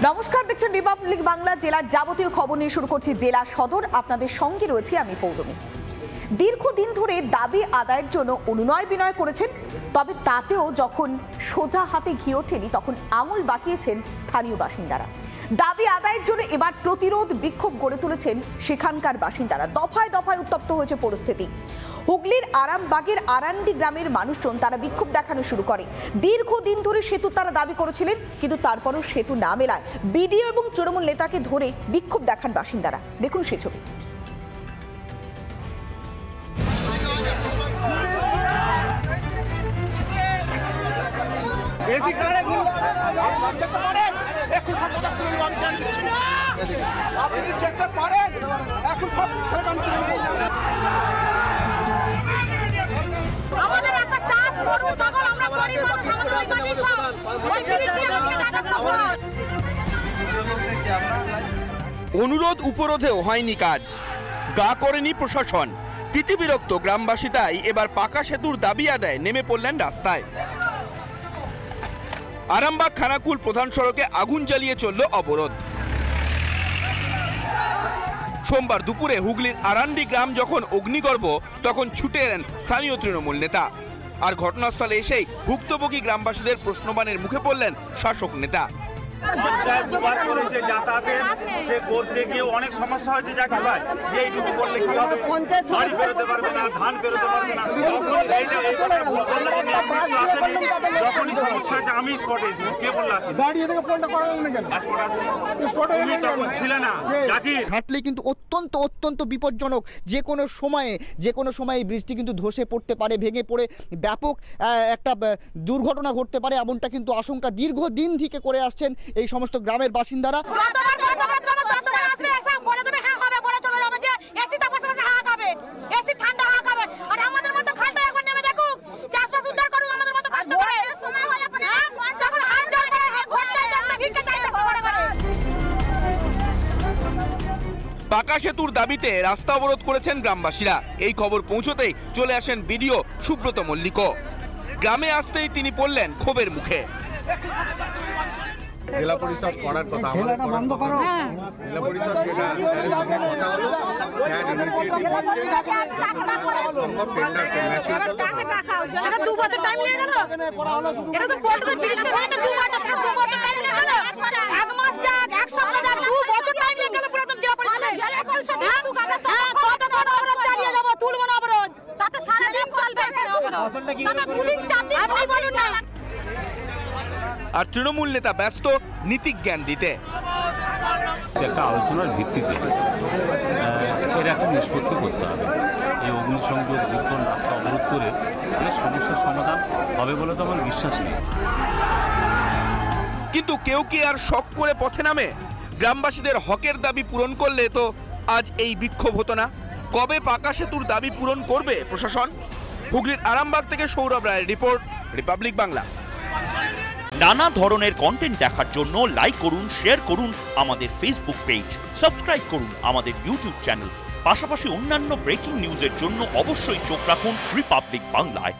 নমস্কার, দেখছেন রিপাবলিক বাংলা। জেলার যাবতীয় খবর নিয়ে শুরু করছি জেলা সদর। আপনাদের সঙ্গে রয়েছে আমি পৌলমী। দীর্ঘদিন ধরে দাবি আদায়ের জন্য অনুনয় বিনয় করেছেন, তবে তাতেও যখন সোজা হাতে ঘি ওঠেনি তখন আঙুল বাঁকিয়েছেন স্থানীয় বাসিন্দারা। দাবি আদায়ের জন্য এবার প্রতিরোধ বিক্ষোভ গড়ে তুলেছেন সেখানকার বাসিন্দারা। দফায় দফায় উত্তপ্ত হয়েছে পরিস্থিতি। হুগলির আরামবাগের আরান্ডি গ্রামের মানুষজন তারা বিক্ষোভ দেখানো শুরু করে। দীর্ঘদিন ধরে সেতু তারা দাবি করেছিলেন, কিন্তু তারপরও সেতু না মেলায় বিডিও এবং তৃণমূল নেতাকে ধরে বিক্ষোভ দেখান বাসিন্দারা। দেখুন সে ছবি। অনুরোধ উপরোধেও হয়নি কাজ, গা করেনি প্রশাসন। তিতিবিরক্ত গ্রামবাসী তাই এবার পাকা সেতুর দাবি আদায় নেমে পড়লেন রাস্তায়। আরামবাগ খানাকুল প্রধান সড়কে আগুন জ্বালিয়ে চলল অবরোধ। সোমবার দুপুরে হুগলির আরান্ডি গ্রাম যখন অগ্নিগর্ভ, তখন ছুটে এলেন স্থানীয় তৃণমূল নেতা। আর ঘটনাস্থলে এসেই ভুক্তভোগী গ্রামবাসীদের প্রশ্নবাণের মুখে পড়লেন শাসক নেতা। পঞ্চায়েত দুবার করেছে যাতায়াতের, সে করতে গিয়ে অনেক সমস্যা হয়েছে। যাকে ভাই এইটুকু করলে কি হবে? বাড়ি বেরোতে পারবে না, ধান বেরোতে পারবে না। যখনই সমস্যা হয়েছে আমি স্পটে এসেছি। কে বললো আছে? তুমি তখন ছিলে না। ঘাটলে কিন্তু অত্যন্ত বিপজ্জনক। যে কোনো সময়ে বৃষ্টি কিন্তু ধসে পড়তে পারে, ভেঙে পড়ে ব্যাপক একটা দুর্ঘটনা ঘটতে পারে, এমনটা কিন্তু আশঙ্কা দীর্ঘদিন থেকে করে আসছেন এই সমস্ত গ্রামের বাসিন্দারা। পাকা সেতুর দাবিতে রাস্তা অবরোধ করেছেন গ্রামবাসীরা। এই খবর পৌঁছতেই চলে আসেন বিডিও সুব্রত মল্লিক। গ্রামে আসতেই তিনি পড়লেন ক্ষোভের মুখে। জেলা পরিষদ করার কথা, জেলা পরিষদ যেটা কথা হলো আর তৃণমূল নেতা ব্যস্ত নীতিজ্ঞান দিতে। একটা আলোচনার ভিত্তিতে এর একটা নিষ্পত্তি করতে হবে। এই অগ্নিসংযোগ বিক্ষোভ রাস্তা অবরোধ করে এই সমস্যার সমাধান হবে বলে তো আমার বিশ্বাস নেই। কিন্তু কেউ কি আর শখ করে পথে নামে? গ্রামবাসীদের হকের দাবি পূরণ করলে তো আজ এই বিক্ষোভ হতো না। কবে পাকা সেতুর দাবি পূরণ করবে প্রশাসন? হুগলির আরামবাগ থেকে সৌরভ রায়ের রিপোর্ট, রিপাবলিক বাংলা। নানা ধরনের কন্টেন্ট দেখার জন্য লাইক করুন, শেয়ার করুন আমাদের ফেসবুক পেজ, সাবস্ক্রাইব করুন আমাদের ইউটিউব চ্যানেল। পাশাপাশি অন্যান্য ব্রেকিং নিউজের জন্য অবশ্যই চোখ রাখুন রিপাবলিক বাংলায়।